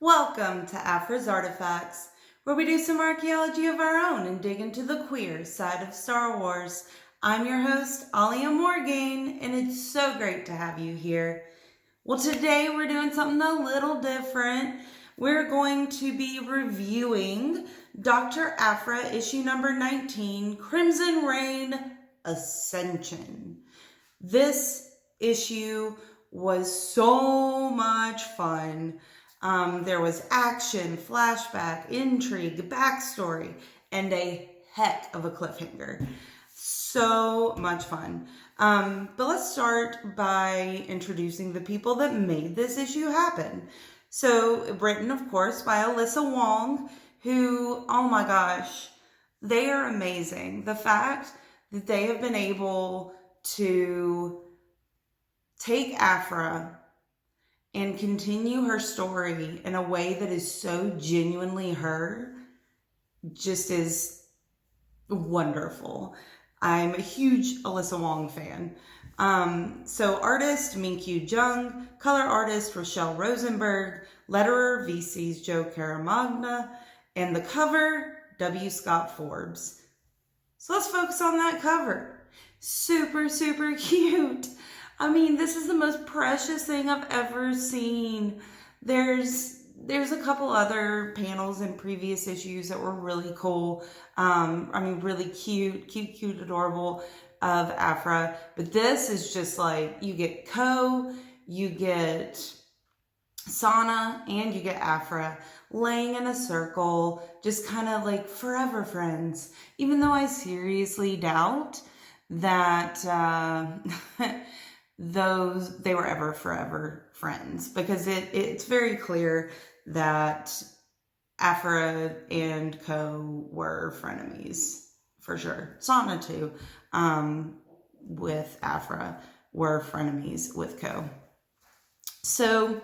Welcome to Aphra's Artifacts, where we do some archaeology of our own and dig into the queer side of Star Wars. I'm your host, Alia Morgan, and it's so great to have you here. Well, today we're doing something a little different. We're going to be reviewing Dr. Aphra, issue number 19, Crimson Reign Ascension. This issue was so much fun. There was action, flashback, intrigue, backstory, and a heck of a cliffhanger. So much fun. But let's start by introducing the people that made this issue happen. So, written, of course, by Alyssa Wong, who, oh my gosh, they are amazing. The fact that they have been able to take Aphra and continue her story in a way that is so genuinely her just is wonderful. I'm a huge Alyssa Wong fan. So artist Minkyu Jung, color artist Rochelle Rosenberg, letterer VC's Joe Caramagna, and the cover W. Scott Forbes. So let's focus on that cover. Super, super cute. I mean, this is the most precious thing I've ever seen. There's a couple other panels in previous issues that were really cool. Really cute, adorable of Aphra. But this is just like, you get Ko, you get Sana, and you get Aphra laying in a circle, just kind of like forever friends. Even though I seriously doubt that they were ever forever friends, because it's very clear that Aphra and Ko were frenemies for sure. Sana too, with Aphra, were frenemies with Ko. So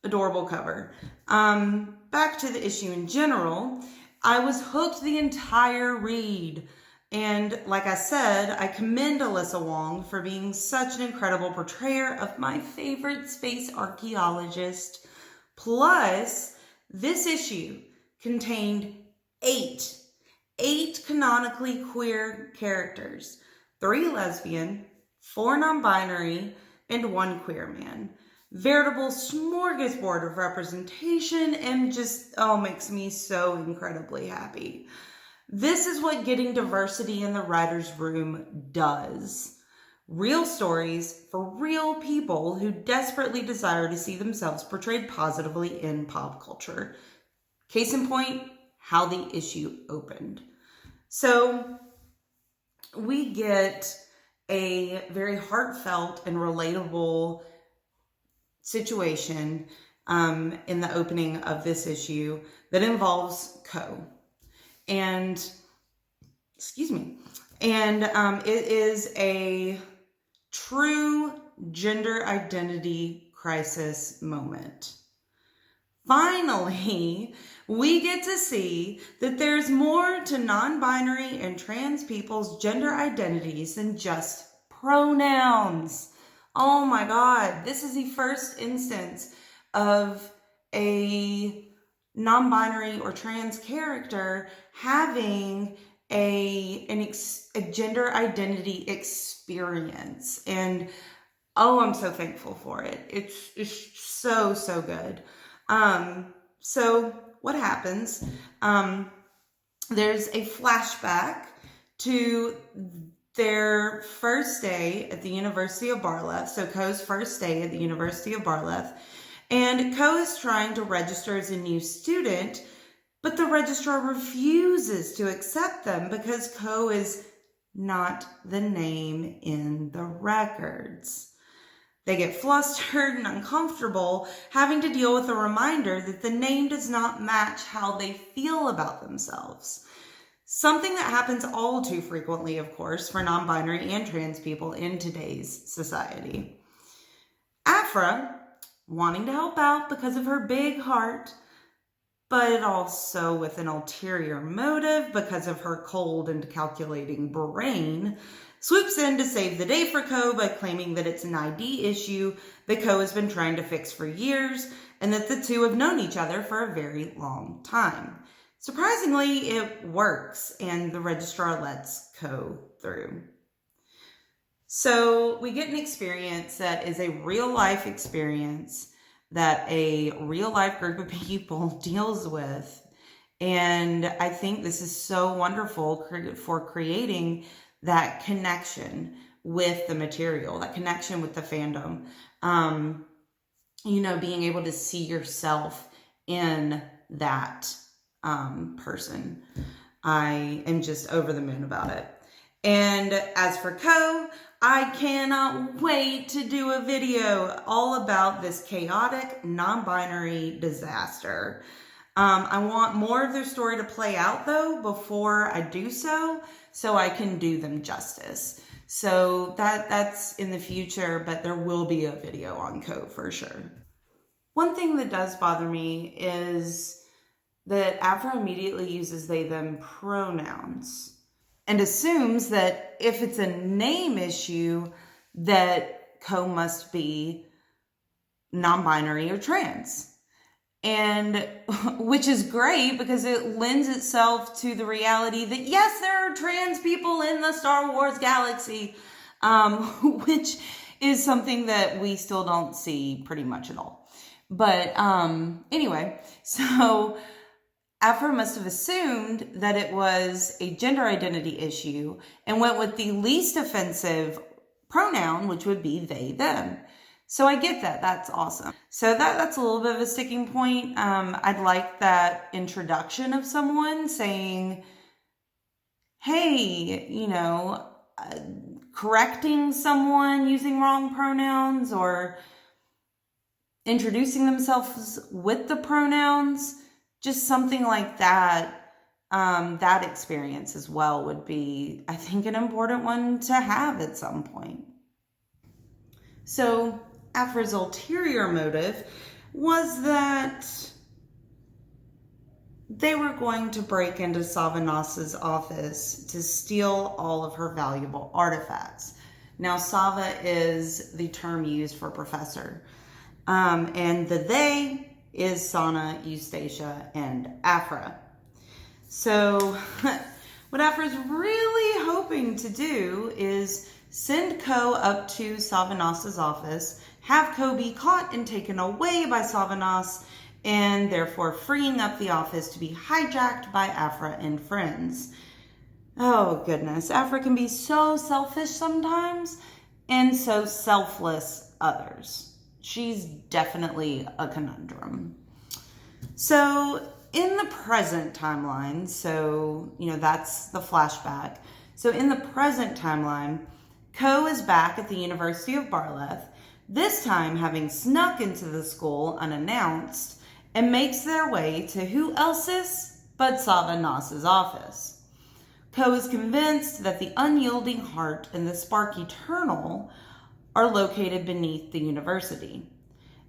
adorable cover. Back to the issue in general, I was hooked the entire read. And like I said, I commend Alyssa Wong for being such an incredible portrayer of my favorite space archaeologist. Plus, this issue contained eight canonically queer characters, 3 lesbian, 4 non-binary, and 1 queer man. Veritable smorgasbord of representation, and just, makes me so incredibly happy. This is what getting diversity in the writer's room does. Real stories for real people who desperately desire to see themselves portrayed positively in pop culture. Case in point, how the issue opened. So we get a very heartfelt and relatable situation in the opening of this issue that involves Ko. And it is a true gender identity crisis moment. Finally, we get to see that there's more to non-binary and trans people's gender identities than just pronouns. Oh my God, this is the first instance of a non-binary or trans character having a gender identity experience. And I'm so thankful for it. It's so good. So what happens? There's a flashback to their first day at the University of Barleth. So Ko's first day at the University of Barleth. And Ko is trying to register as a new student, but the registrar refuses to accept them because Ko is not the name in the records. They get flustered and uncomfortable, having to deal with a reminder that the name does not match how they feel about themselves. Something that happens all too frequently, of course, for non-binary and trans people in today's society. Aphra, wanting to help out because of her big heart, but also with an ulterior motive because of her cold and calculating brain, swoops in to save the day for Ko by claiming that it's an ID issue that Ko has been trying to fix for years, and that the two have known each other for a very long time. Surprisingly, it works, and the registrar lets Ko through. So we get an experience that is a real-life experience that a real-life group of people deals with. And I think this is so wonderful for creating that connection with the material, that connection with the fandom. Being able to see yourself in that person. I am just over the moon about it. And as for Ko, I cannot wait to do a video all about this chaotic, non-binary disaster. I want more of their story to play out, though, before I do so I can do them justice. So that's in the future, but there will be a video on Ko for sure. One thing that does bother me is that Aphra immediately uses they, them pronouns and assumes that if it's a name issue, that Ko must be non-binary or trans. And which is great because it lends itself to the reality that yes, there are trans people in the Star Wars galaxy, which is something that we still don't see pretty much at all. But anyway, so Aphra must have assumed that it was a gender identity issue and went with the least offensive pronoun, which would be they, them. So I get that. That's awesome. So that's a little bit of a sticking point. I'd like that introduction of someone saying, hey, correcting someone using wrong pronouns or introducing themselves with the pronouns. Just something like that, that experience as well would be, I think, an important one to have at some point. So Aphra's ulterior motive was that they were going to break into Savanas's office to steal all of her valuable artifacts. Now, Sava is the term used for professor, and the they is Sana, Eustacia, and Aphra. So what Aphra's really hoping to do is send Ko up to Savanas's office, have Ko be caught and taken away by Savanas, and therefore freeing up the office to be hijacked by Aphra and friends. Oh goodness, Aphra can be so selfish sometimes and so selfless others. She's definitely a conundrum. So in the present timeline, that's the flashback. So in the present timeline, Ko is back at the University of Barleth, this time having snuck into the school unannounced, and makes their way to who else's but Savanas's office. Ko is convinced that the unyielding heart and the spark eternal are located beneath the university.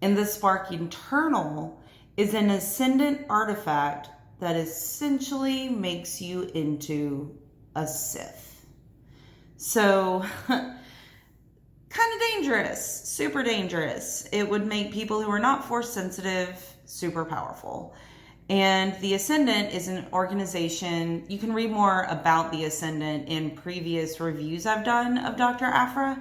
And the spark eternal is an ascendant artifact that essentially makes you into a Sith. So, kind of dangerous, super dangerous. It would make people who are not force sensitive super powerful. And the Ascendant is an organization, you can read more about the Ascendant in previous reviews I've done of Dr. Aphra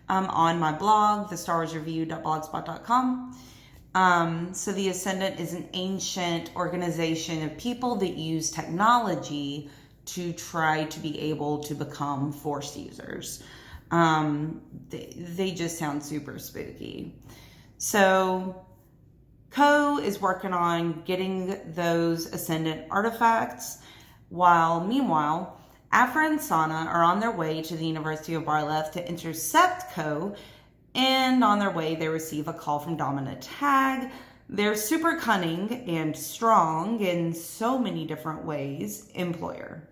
on my blog, thestarwarsreview.blogspot.com. So the Ascendant is an ancient organization of people that use technology to try to be able to become Force users. They just sound super spooky. So Ko is working on getting those Ascendant artifacts, while meanwhile, Aphra and Sana are on their way to the University of Barleth to intercept Ko, and on their way they receive a call from Domina Tag. They're super cunning and strong in so many different ways, employer.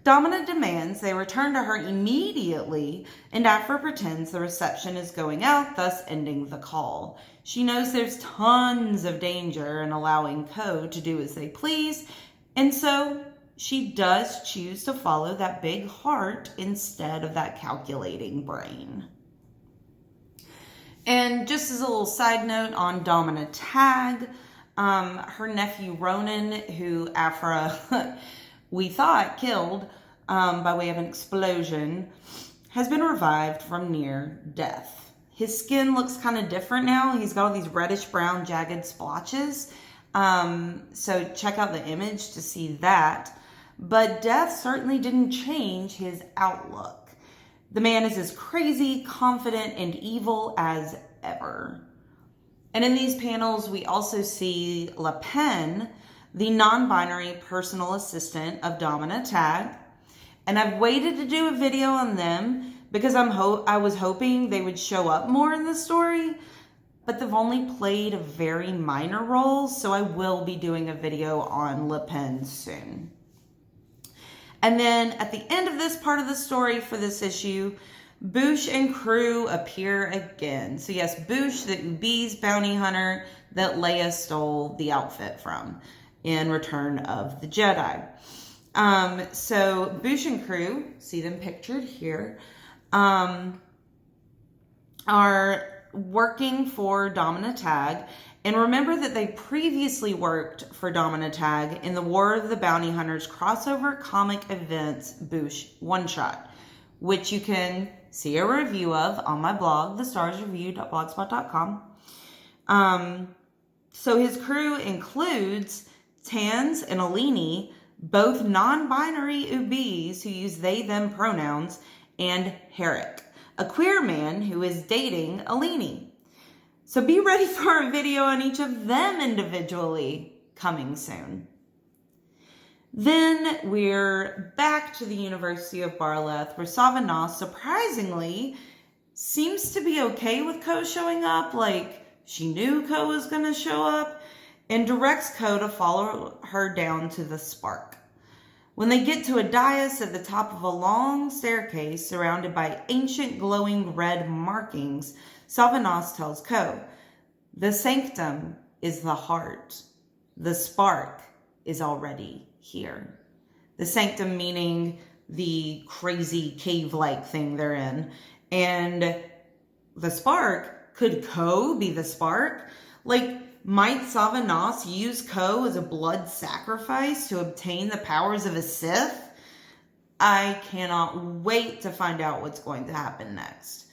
Domina demands they return to her immediately, and Aphra pretends the reception is going out, thus ending the call. She knows there's tons of danger in allowing Ko to do as they please, and so she does choose to follow that big heart instead of that calculating brain. And just as a little side note on Domina Tag, her nephew Ronan, who Aphra we thought killed by way of an explosion, has been revived from near death. His skin looks kind of different now. He's got all these reddish brown jagged splotches. So check out the image to see that. But death certainly didn't change his outlook. The man is as crazy, confident, and evil as ever. And in these panels, we also see Le Pen, the non-binary personal assistant of Domina Tag. And I've waited to do a video on them because I was hoping they would show up more in the story, but they've only played a very minor role, so I will be doing a video on Le Pen soon. And then at the end of this part of the story for this issue, Bouche and crew appear again. So yes, Bouche, the Ubi's bounty hunter that Leia stole the outfit from in Return of the Jedi. So Bouche and crew, see them pictured here, are working for Domina Tag. And remember that they previously worked for Domina Tag in the War of the Bounty Hunters crossover comic events Bouche one-shot, which you can see a review of on my blog, thestarsreview.blogspot.com. So his crew includes Tans and Alini, both non-binary Ubis who use they, them pronouns, and Herrick, a queer man who is dating Alini. So be ready for a video on each of them individually coming soon. Then we're back to the University of Barleth, where Savanath surprisingly seems to be okay with Ko showing up, like she knew Ko was going to show up, and directs Ko to follow her down to the Spark. When they get to a dais at the top of a long staircase surrounded by ancient glowing red markings, Savanath tells Ko, "The sanctum is the heart. The spark is already here." The sanctum meaning the crazy cave-like thing they're in. And the spark, could Ko be the spark? Like, might Savanath use Ko as a blood sacrifice to obtain the powers of a Sith? I cannot wait to find out what's going to happen next.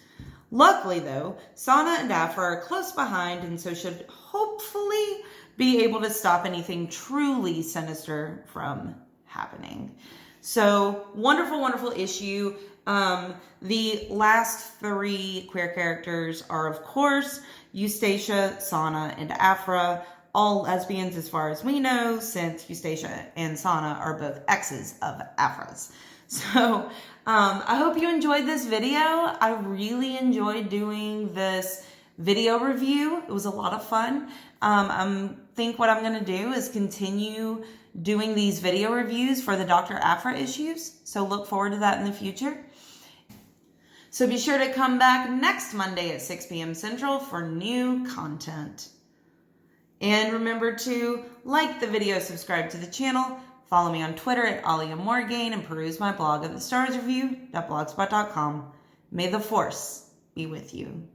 Luckily, though, Sana and Aphra are close behind and so should hopefully be able to stop anything truly sinister from happening. So, wonderful, wonderful issue. The last three queer characters are, of course, Eustacia, Sana, and Aphra, all lesbians as far as we know, since Eustacia and Sana are both exes of Aphra's. So, I hope you enjoyed this video. I really enjoyed doing this video review. It was a lot of fun. I think what I'm going to do is continue doing these video reviews for the Dr. Aphra issues. So look forward to that in the future. So be sure to come back next Monday at 6 p.m. Central for new content. And remember to like the video, subscribe to the channel, follow me on Twitter at Alia Morgain, and peruse my blog at thestarsreview.blogspot.com. May the Force be with you.